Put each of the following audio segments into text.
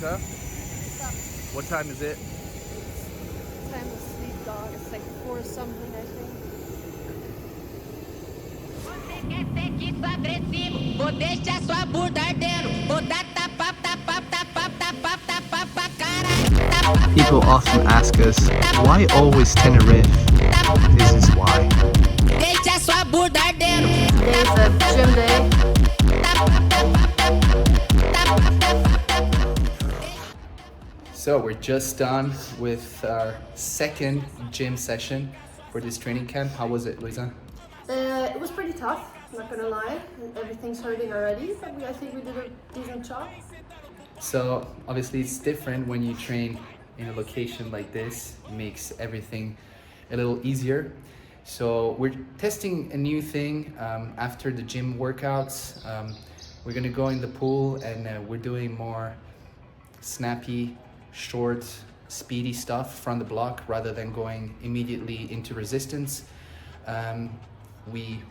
Louisa. Stop. What time is it? Time to sleep, dog. It's like 4 something, I think. Você quer sexo agressivo, vou deixar sua bunda ardendo. Vou dar tapa, tapa, tapa, tapa, tapa pra caralho. People often ask us, why always Tenerife? This is why. Deixa sua bunda ardendo. Today's a gym day. So we're just done with our second gym session for this training camp. How was it, Louisa? It was pretty tough, not gonna lie. Everything's hurting already, but I think we did a decent job. So obviously it's different when you train in a location like this. It makes everything a little easier. So we're testing a new thing after the gym workouts. We're gonna go in the pool and we're doing more snappy, short, speedy stuff from the block rather than going immediately into resistance. We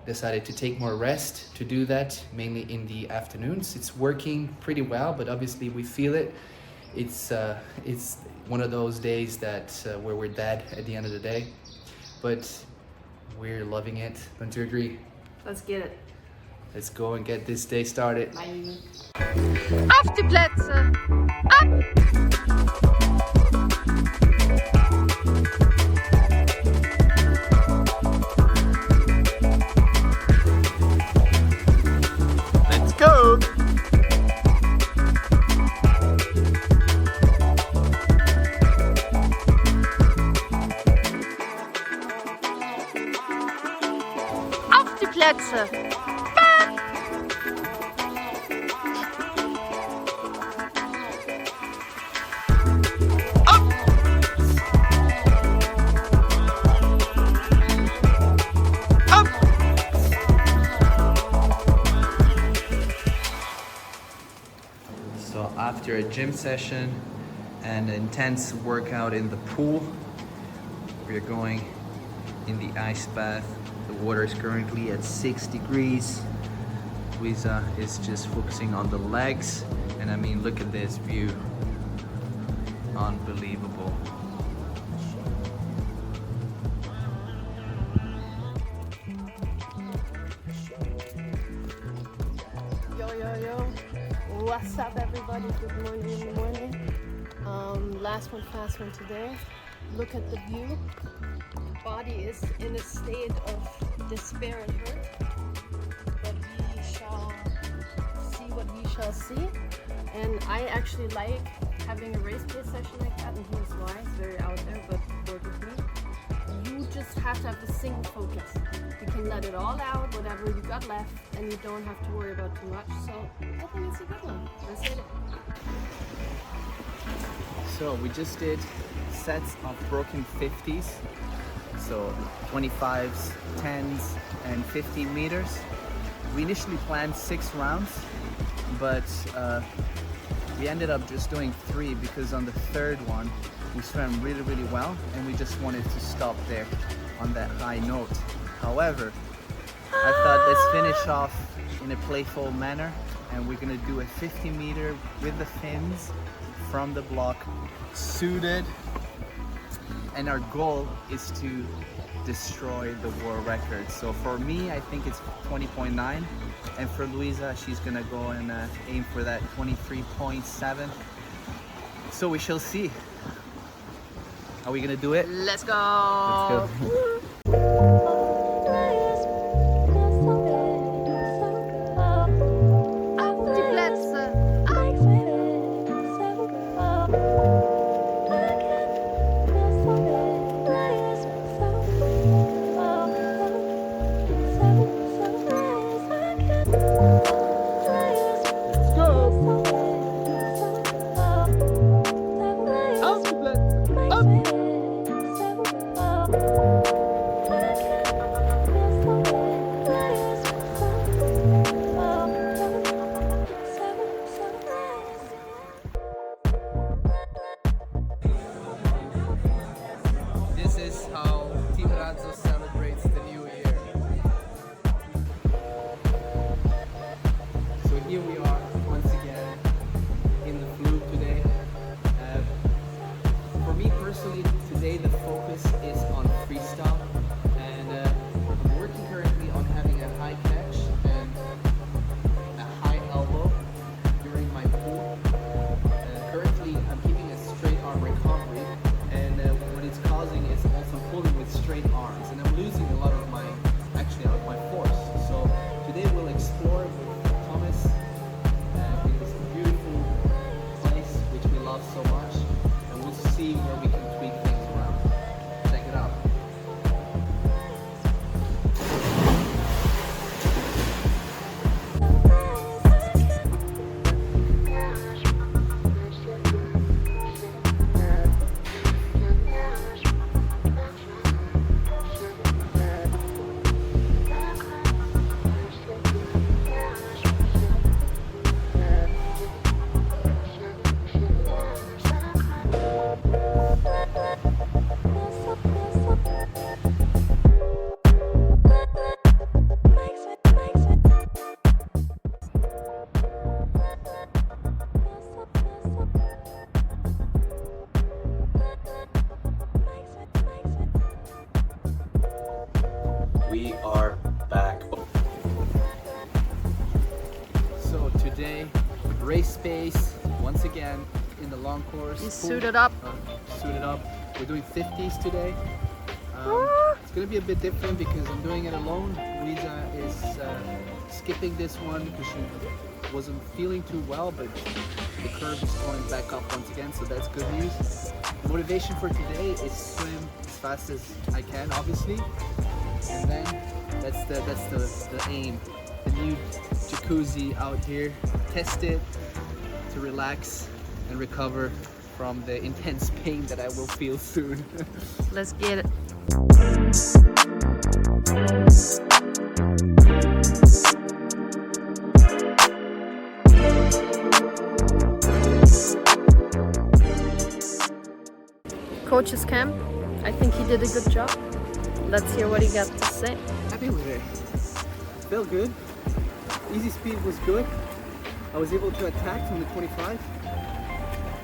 decided to take more rest to do that, mainly in the afternoons. It's working pretty well, but obviously we feel it. It's one of those days that where we're dead at the end of the day, but we're loving it. Don't you agree? Let's get it. Let's go and get this day started. Bye. Auf die Plätze! Ab! Let's go! Auf die Plätze! So after a gym session and an intense workout in the pool, we're going in the ice bath. The water is currently at 6 degrees. Louisa is just focusing on the legs, and I mean, look at this view. Unbelievable. Yo, yo, yo. What's up, everybody? Good morning in the morning. Last one, fast one today. Look at the view. Body is in a state of despair and hurt. But we shall see what we shall see. And I actually like having a race play session like that, and here's why. It's very out there, but work with me. You just have to have the single focus. You can let it all out, whatever you got left, and you don't have to worry about too much. So I think it's a good one. Let's hit it. So we just did sets of broken 50s. So 25s, 10s, and 15 meters. We initially planned 6 rounds, but we ended up just doing 3 because on the third one, we swam really, really well, and we just wanted to stop there on that high note. However, I thought let's finish off in a playful manner, and we're gonna do a 50 meter with the fins from the block, suited, and our goal is to destroy the world record. So for me, I think it's 20.9, and for Louisa, she's gonna go and aim for that 23.7. So we shall see. Are we gonna do it? Let's go. Let's go. Auf die Plätze. Auf die Plätze! Up! race pace once again in the long course. You suited up. Suited up. We're doing 50s today. It's gonna be a bit different because I'm doing it alone. Luisa is skipping this one because she wasn't feeling too well, but the curve is going back up once again, so that's good news. The motivation for today is swim as fast as I can, obviously, and then that's the aim. The new jacuzzi out here, test it to relax and recover from the intense pain that I will feel soon. Let's get it. Coach's camp. I think he did a good job. Let's hear what he got to say. Happy with it. Felt good. Easy speed was good. I was able to attack from the 25.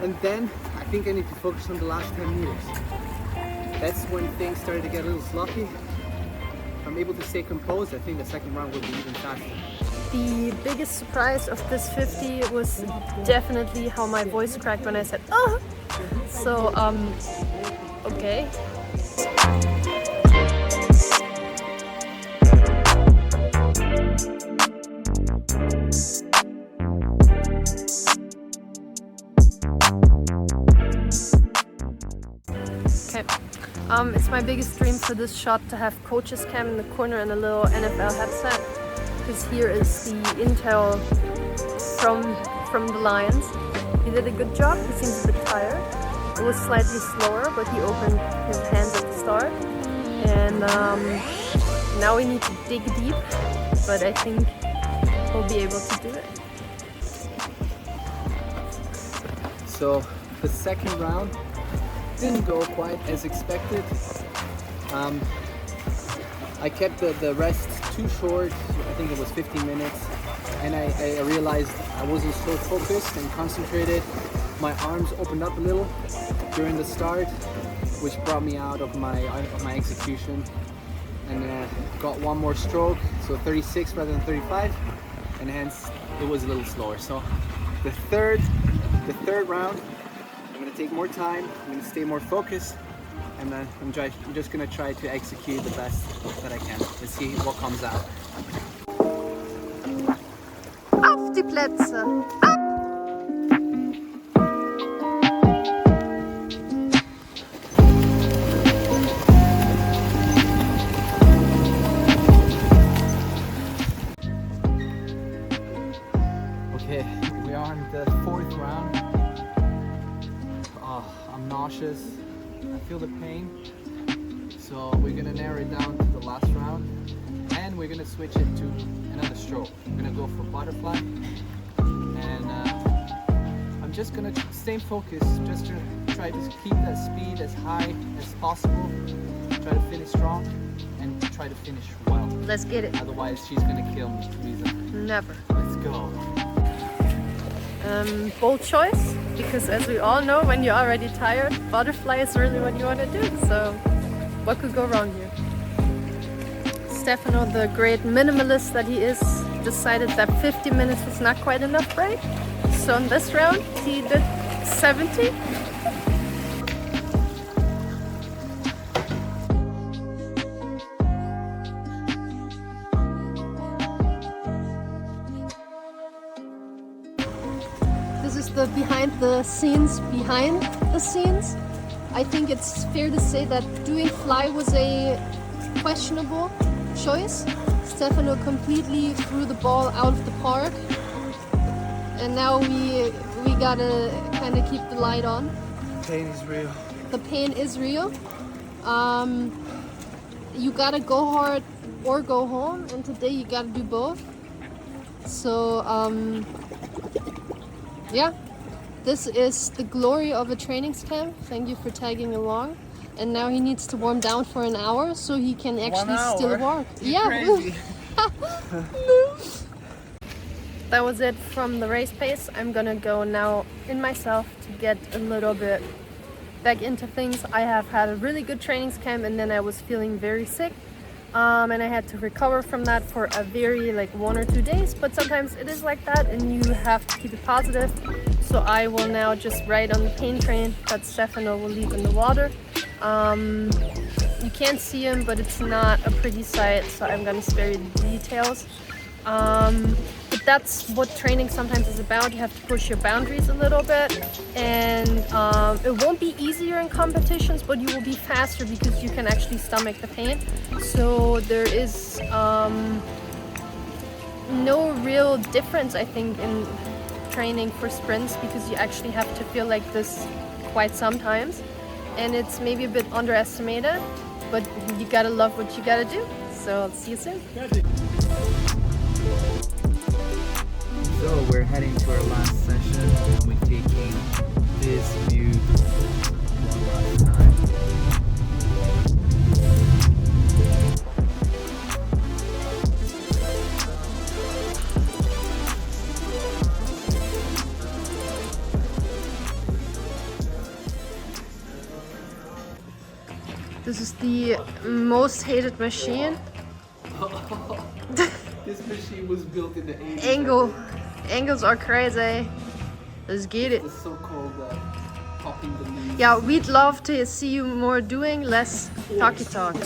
And then I think I need to focus on the last 10 meters. That's when things started to get a little sloppy. If I'm able to stay composed, I think the second round will be even faster. The biggest surprise of this 50 was definitely how my voice cracked when I said, oh! So, okay. It's my biggest dream for this shot to have coach's cam in the corner and a little NFL headset, because here is the intel from the Lions. He did a good job. He seems a bit tired. It was slightly slower, but he opened his hands at the start. And now we need to dig deep, but I think we'll be able to do it. So the second round didn't go quite as expected. I kept the rest too short. I think it was 50 minutes, and I realized I wasn't so focused and concentrated. My arms opened up a little during the start, which brought me out of my execution, and got one more stroke, so 36 rather than 35, and hence it was a little slower. So the third round, I'm gonna take more time, I'm gonna stay more focused, and I'm just gonna try to execute the best that I can. Let's see what comes out. Auf die Plätze! Okay, we are on the fourth round. Oh, I'm nauseous. I feel the pain. So we're gonna narrow it down to the last round, and we're gonna switch it to another stroke. We're gonna go for butterfly, and I'm just gonna stay focused, just to try to keep that speed as high as possible. Try to finish strong and try to finish well. Let's get it. Otherwise, she's gonna kill me, Teresa. Never. Let's go. Bold choice, because as we all know, when you're already tired, butterfly is really what you want to do. So what could go wrong here? Stefano, the great minimalist that he is, decided that 50 minutes was not quite enough break. So in this round, he did 70. This is the behind the scenes. I think it's fair to say that doing fly was a questionable choice. Stefano completely threw the ball out of the park, and now we gotta kind of keep the light on. Pain is real. The pain is real. You gotta go hard or go home, and today you gotta do both. So yeah, this is the glory of a training camp. Thank you for tagging along. And now he needs to warm down for an hour so he can actually still walk. You're crazy. That was it from the race pace. I'm gonna go now in myself to get a little bit back into things. I have had a really good training camp, and then I was feeling very sick. and I had to recover from that for a very like 1 or 2 days, but sometimes it is like that and you have to keep it positive. So I will now just ride on the paint train that Stefano will leave in the water. You can't see him, but it's not a pretty sight, so I'm gonna spare you the details. But that's what training sometimes is about. You have to push your boundaries a little bit, and it won't be easier in competitions, but you will be faster because you can actually stomach the pain. So there is no real difference, I think, in training for sprints, because you actually have to feel like this quite sometimes, and it's maybe a bit underestimated, but you gotta love what you gotta do. So I'll see you soon. So we're heading to our last session and we're taking this view one last time. This is the most hated machine. This machine was built in the 80s. Angles are crazy. Let's get it. The so-called popping the leaves. Yeah, we'd love to see you more doing, less talky talk.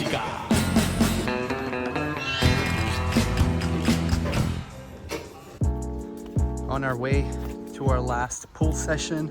On our way to our last pull session.